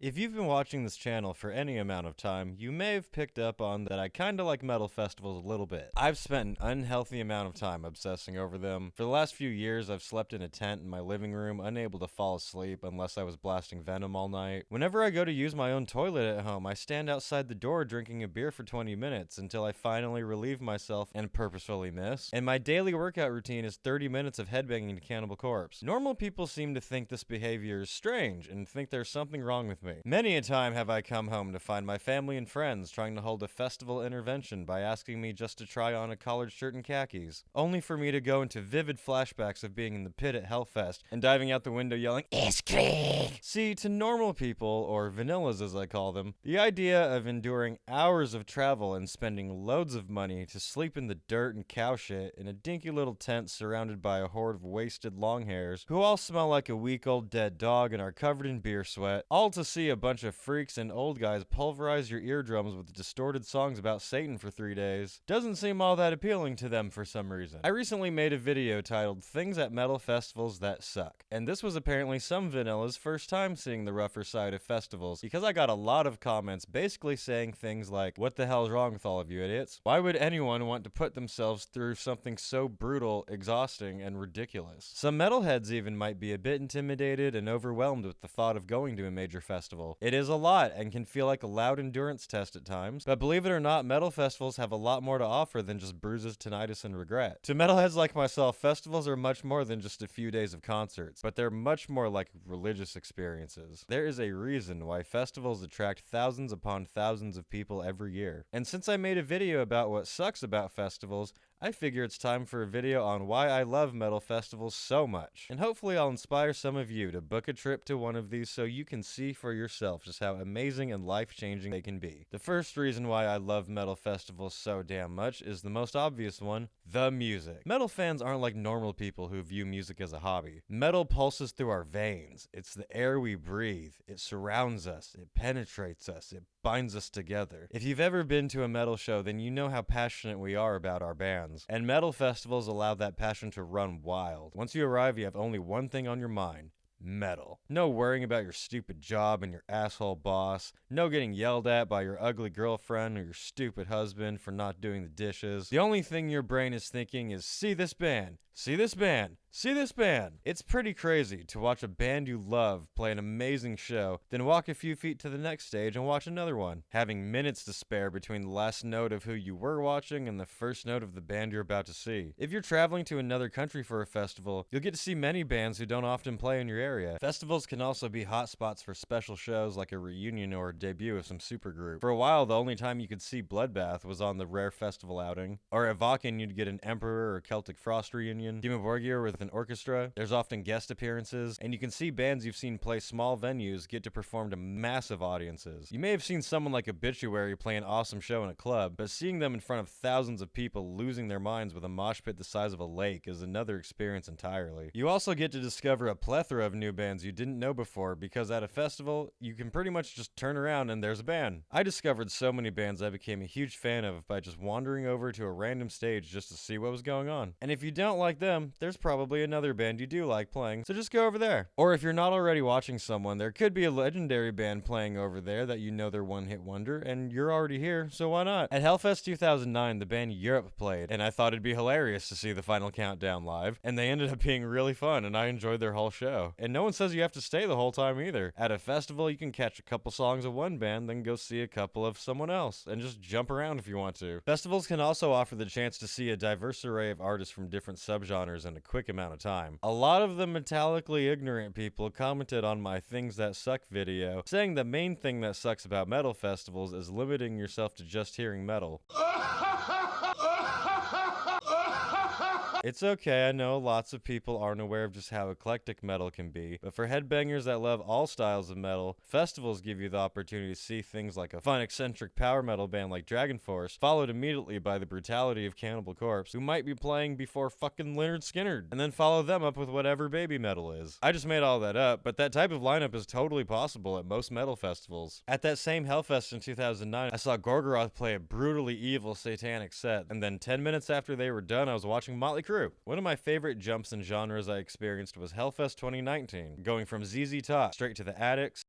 If you've been watching this channel for any amount of time, you may have picked up on that I kinda like metal festivals a little bit. I've spent an unhealthy amount of time obsessing over them. For the last few years, I've slept in a tent in my living room, unable to fall asleep unless I was blasting Venom all night. Whenever I go to use my own toilet at home, I stand outside the door drinking a beer for 20 minutes until I finally relieve myself and purposefully miss. And my daily workout routine is 30 minutes of headbanging to Cannibal Corpse. Normal people seem to think this behavior is strange and think there's something wrong with me. Many a time have I come home to find my family and friends trying to hold a festival intervention by asking me just to try on a collared shirt and khakis, only for me to go into vivid flashbacks of being in the pit at Hellfest and diving out the window yelling, "Iskrig!" See, to normal people, or vanillas as I call them, the idea of enduring hours of travel and spending loads of money to sleep in the dirt and cow shit in a dinky little tent surrounded by a horde of wasted longhairs who all smell like a week-old dead dog and are covered in beer sweat, all to see a bunch of freaks and old guys pulverize your eardrums with distorted songs about Satan for 3 days, doesn't seem all that appealing to them for some reason. I recently made a video titled Things at Metal Festivals That Suck, and this was apparently some vanilla's first time seeing the rougher side of festivals, because I got a lot of comments basically saying things like, "What the hell's wrong with all of you idiots? Why would anyone want to put themselves through something so brutal, exhausting, and ridiculous?" Some metalheads even might be a bit intimidated and overwhelmed with the thought of going to a major festival. It is a lot and can feel like a loud endurance test at times, but believe it or not, metal festivals have a lot more to offer than just bruises, tinnitus, and regret. To metalheads like myself, festivals are much more than just a few days of concerts, but they're much more like religious experiences. There is a reason why festivals attract thousands upon thousands of people every year. And since I made a video about what sucks about festivals, I figure it's time for a video on why I love metal festivals so much. And hopefully I'll inspire some of you to book a trip to one of these so you can see for yourself just how amazing and life-changing they can be. The first reason why I love metal festivals so damn much is the most obvious one: the music. Metal fans aren't like normal people who view music as a hobby. Metal pulses through our veins. It's the air we breathe. It surrounds us. It penetrates us. It binds us together. If you've ever been to a metal show, then you know how passionate we are about our bands. And metal festivals allow that passion to run wild. Once you arrive, you have only one thing on your mind: metal. No worrying about your stupid job and your asshole boss. No getting yelled at by your ugly girlfriend or your stupid husband for not doing the dishes. The only thing your brain is thinking is, see this band, see this band, see this band. It's pretty crazy to watch a band you love play an amazing show, then walk a few feet to the next stage and watch another one, having minutes to spare between the last note of who you were watching and the first note of the band you're about to see. If you're traveling to another country for a festival, you'll get to see many bands who don't often play in your area. Festivals can also be hotspots for special shows like a reunion or a debut of some supergroup. For a while, the only time you could see Bloodbath was on the rare festival outing, or at Wacken you'd get an Emperor or Celtic Frost reunion, Dimmu Borgir with an orchestra. There's often guest appearances, and you can see bands you've seen play small venues get to perform to massive audiences. You may have seen someone like Obituary play an awesome show in a club, but seeing them in front of thousands of people losing their minds with a mosh pit the size of a lake is another experience entirely. You also get to discover a plethora of new bands you didn't know before, because at a festival, you can pretty much just turn around and there's a band. I discovered so many bands I became a huge fan of by just wandering over to a random stage just to see what was going on. And if you don't like them, there's probably another band you do like playing, so just go over there. Or if you're not already watching someone, there could be a legendary band playing over there that you know they're one-hit wonder, and you're already here, so why not? At Hellfest 2009, the band Europe played, and I thought it'd be hilarious to see the final countdown live, and they ended up being really fun, and I enjoyed their whole show. And no one says you have to stay the whole time either. At a festival, you can catch a couple songs of one band, then go see a couple of someone else, and just jump around if you want to. Festivals can also offer the chance to see a diverse array of artists from different subgenres in a quick amount of time. A lot of the metallically ignorant people commented on my Things That Suck video, saying the main thing that sucks about metal festivals is limiting yourself to just hearing metal. It's okay, I know lots of people aren't aware of just how eclectic metal can be, but for headbangers that love all styles of metal, festivals give you the opportunity to see things like a fun, eccentric power metal band like Dragon Force, followed immediately by the brutality of Cannibal Corpse, who might be playing before fucking Lynyrd Skynyrd, and then follow them up with whatever baby metal is. I just made all that up, but that type of lineup is totally possible at most metal festivals. At that same Hellfest in 2009, I saw Gorgoroth play a brutally evil satanic set, and then 10 minutes after they were done, I was watching Motley Crue. One of my favorite jumps in genres I experienced was Hellfest 2019, going from ZZ Top straight to the Addicts,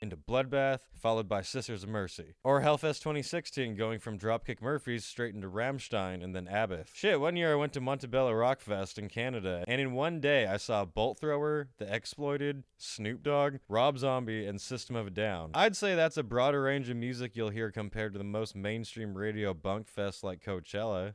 into Bloodbath, followed by Sisters of Mercy. Or Hellfest 2016 going from Dropkick Murphys straight into Rammstein and then Abbott. Shit, one year I went to Montebello Rockfest in Canada, and in one day I saw Bolt Thrower, The Exploited, Snoop Dogg, Rob Zombie, and System of a Down. I'd say that's a broader range of music you'll hear compared to the most mainstream radio bunk fest like Coachella.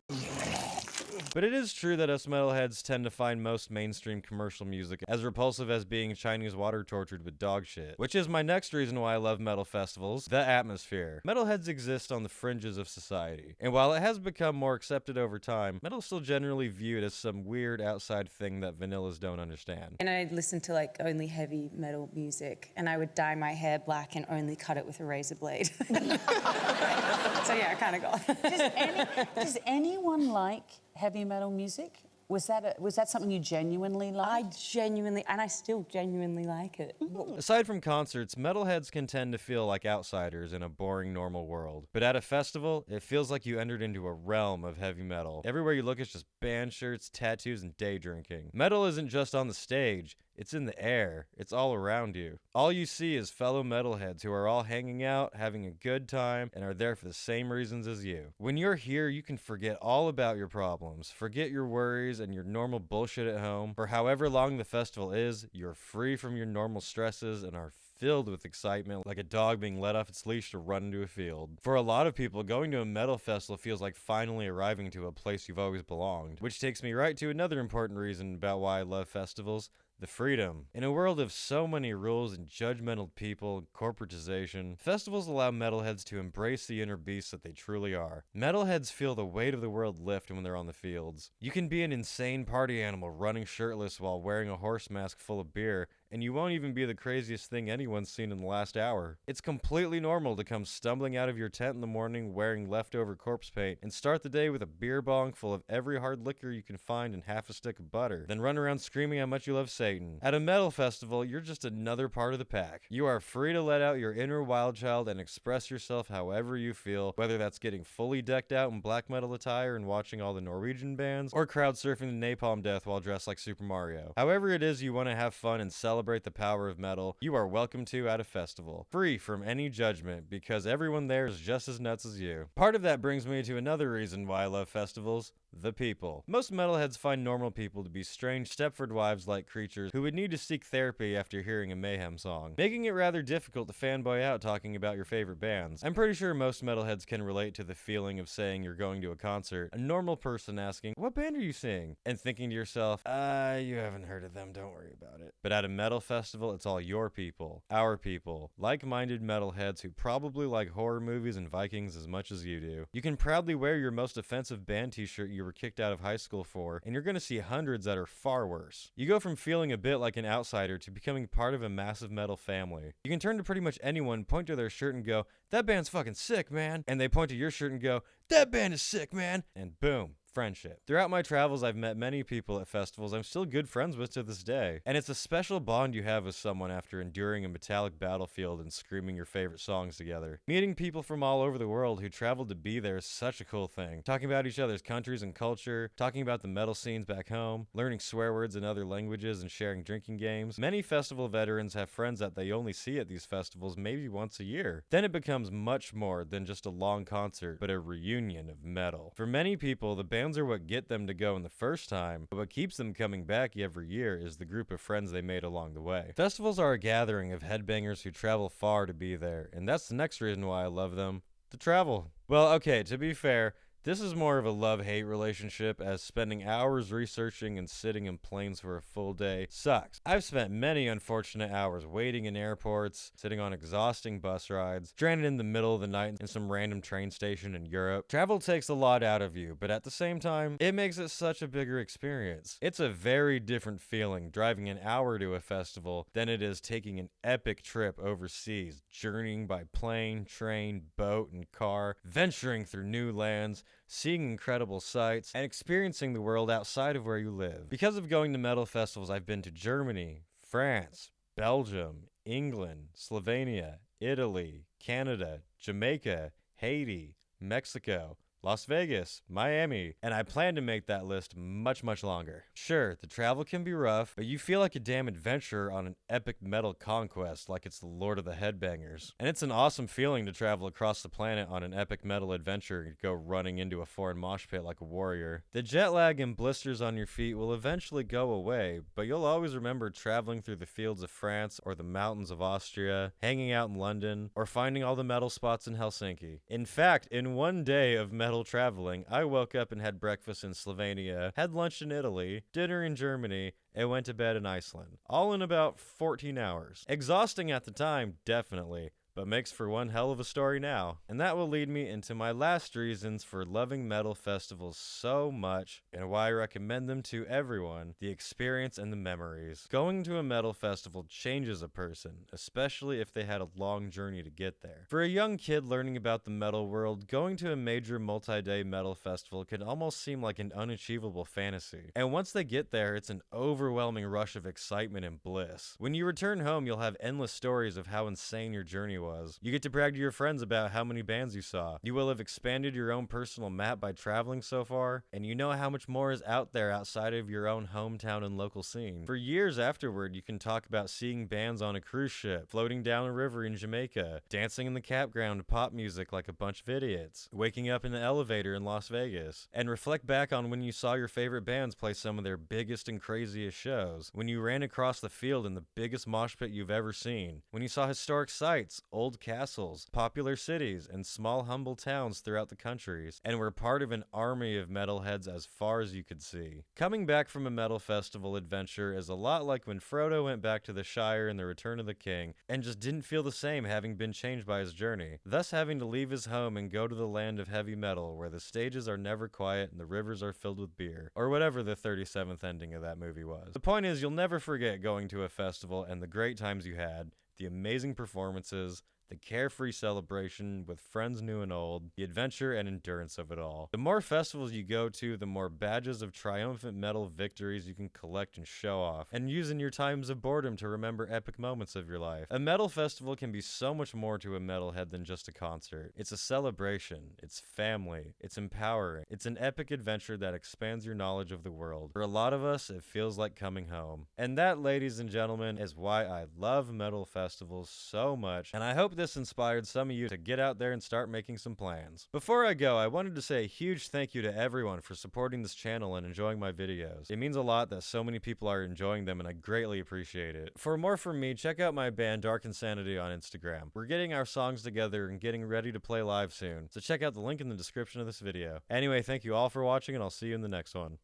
But it is true that us metalheads tend to find most mainstream commercial music as repulsive as being Chinese water tortured with dog shit. Which is my next reason why I love metal festivals, the atmosphere. Metalheads exist on the fringes of society. And while it has become more accepted over time, metal is still generally viewed as some weird outside thing that vanillas don't understand. And I'd listen to like only heavy metal music, and I would dye my hair black and only cut it with a razor blade. So yeah, I kind of got. Does anyone like heavy metal music? Was that something you genuinely liked? I still genuinely like it. Aside from concerts, metalheads can tend to feel like outsiders in a boring, normal world. But at a festival, it feels like you entered into a realm of heavy metal. Everywhere you look, it's just band shirts, tattoos, and day drinking. Metal isn't just on the stage. It's in the air. It's all around you. All you see is fellow metalheads who are all hanging out, having a good time, and are there for the same reasons as you. When you're here, you can forget all about your problems, forget your worries and your normal bullshit at home. For however long the festival is, you're free from your normal stresses and are filled with excitement like a dog being let off its leash to run into a field. For a lot of people, going to a metal festival feels like finally arriving to a place you've always belonged. Which takes me right to another important reason about why I love festivals. The freedom. In a world of so many rules and judgmental people and corporatization, festivals allow metalheads to embrace the inner beasts that they truly are. Metalheads feel the weight of the world lift when they're on the fields. You can be an insane party animal running shirtless while wearing a horse mask full of beer, and you won't even be the craziest thing anyone's seen in the last hour. It's completely normal to come stumbling out of your tent in the morning wearing leftover corpse paint and start the day with a beer bong full of every hard liquor you can find and half a stick of butter, then run around screaming how much you love Satan. At a metal festival, you're just another part of the pack. You are free to let out your inner wild child and express yourself however you feel, whether that's getting fully decked out in black metal attire and watching all the Norwegian bands, or crowd surfing the napalm death while dressed like Super Mario. However it is you want to have fun and celebrate the power of metal, you are welcome to at a festival, free from any judgment, because everyone there is just as nuts as you. Part of that brings me to another reason why I love festivals. The people. Most metalheads find normal people to be strange Stepford Wives-like creatures who would need to seek therapy after hearing a Mayhem song, making it rather difficult to fanboy out talking about your favorite bands. I'm pretty sure most metalheads can relate to the feeling of saying you're going to a concert, a normal person asking, "What band are you seeing?" and thinking to yourself, you haven't heard of them, don't worry about it. But at a metal festival, it's all your people, our people, like-minded metalheads who probably like horror movies and Vikings as much as you do. You can proudly wear your most offensive band t-shirt you were kicked out of high school for, and you're going to see hundreds that are far worse. You go from feeling a bit like an outsider to becoming part of a massive metal family. You can turn to pretty much anyone, point to their shirt and go, "That band's fucking sick, man." And they point to your shirt and go, "That band is sick, man." And boom. Friendship. Throughout my travels, I've met many people at festivals I'm still good friends with to this day. And it's a special bond you have with someone after enduring a metallic battlefield and screaming your favorite songs together. Meeting people from all over the world who traveled to be there is such a cool thing. Talking about each other's countries and culture, talking about the metal scenes back home, learning swear words in other languages, and sharing drinking games. Many festival veterans have friends that they only see at these festivals maybe once a year. Then it becomes much more than just a long concert, but a reunion of metal. For many people, the bands are what get them to go in the first time, but what keeps them coming back every year is the group of friends they made along the way. Festivals are a gathering of headbangers who travel far to be there, and that's the next reason why I love them. The travel. Well, okay, to be fair, this is more of a love-hate relationship, as spending hours researching and sitting in planes for a full day sucks. I've spent many unfortunate hours waiting in airports, sitting on exhausting bus rides, stranded in the middle of the night in some random train station in Europe. Travel takes a lot out of you, but at the same time, it makes it such a bigger experience. It's a very different feeling driving an hour to a festival than it is taking an epic trip overseas, journeying by plane, train, boat, and car, venturing through new lands, seeing incredible sights, and experiencing the world outside of where you live. Because of going to metal festivals, I've been to Germany, France, Belgium, England, Slovenia, Italy, Canada, Jamaica, Haiti, Mexico, Las Vegas, Miami, and I plan to make that list much, much longer. Sure, the travel can be rough, but you feel like a damn adventurer on an epic metal conquest like it's the Lord of the Headbangers. And it's an awesome feeling to travel across the planet on an epic metal adventure and go running into a foreign mosh pit like a warrior. The jet lag and blisters on your feet will eventually go away, but you'll always remember traveling through the fields of France or the mountains of Austria, hanging out in London, or finding all the metal spots in Helsinki. In fact, in one day of metal traveling, I woke up and had breakfast in Slovenia, had lunch in Italy, dinner in Germany, and went to bed in Iceland. All in about 14 hours. Exhausting at the time, definitely, but makes for one hell of a story now. And that will lead me into my last reasons for loving metal festivals so much and why I recommend them to everyone: the experience and the memories. Going to a metal festival changes a person, especially if they had a long journey to get there. For a young kid learning about the metal world, going to a major multi-day metal festival can almost seem like an unachievable fantasy. And once they get there, it's an overwhelming rush of excitement and bliss. When you return home, you'll have endless stories of how insane your journey was. You get to brag to your friends about how many bands you saw. You will have expanded your own personal map by traveling so far, and you know how much more is out there outside of your own hometown and local scene. For years afterward, you can talk about seeing bands on a cruise ship, floating down a river in Jamaica, dancing in the campground to pop music like a bunch of idiots, waking up in the elevator in Las Vegas, and reflect back on when you saw your favorite bands play some of their biggest and craziest shows, when you ran across the field in the biggest mosh pit you've ever seen, when you saw historic sites, old castles, popular cities, and small humble towns throughout the countries, and were part of an army of metalheads as far as you could see. Coming back from a metal festival adventure is a lot like when Frodo went back to the Shire in The Return of the King and just didn't feel the same, having been changed by his journey, thus having to leave his home and go to the land of heavy metal where the stages are never quiet and the rivers are filled with beer, or whatever the 37th ending of that movie was. The point is, you'll never forget going to a festival and the great times you had, the amazing performances, the carefree celebration with friends new and old, the adventure and endurance of it all. The more festivals you go to, the more badges of triumphant metal victories you can collect and show off, and use in your times of boredom to remember epic moments of your life. A metal festival can be so much more to a metalhead than just a concert. It's a celebration, it's family, it's empowering, it's an epic adventure that expands your knowledge of the world. For a lot of us, it feels like coming home. And that, ladies and gentlemen, is why I love metal festivals so much, and I hope this inspired some of you to get out there and start making some plans. Before I go, I wanted to say a huge thank you to everyone for supporting this channel and enjoying my videos. It means a lot that so many people are enjoying them, and I greatly appreciate it. For more from me, check out my band Dark Insanity on Instagram. We're getting our songs together and getting ready to play live soon, so check out the link in the description of this video. Anyway, thank you all for watching, and I'll see you in the next one.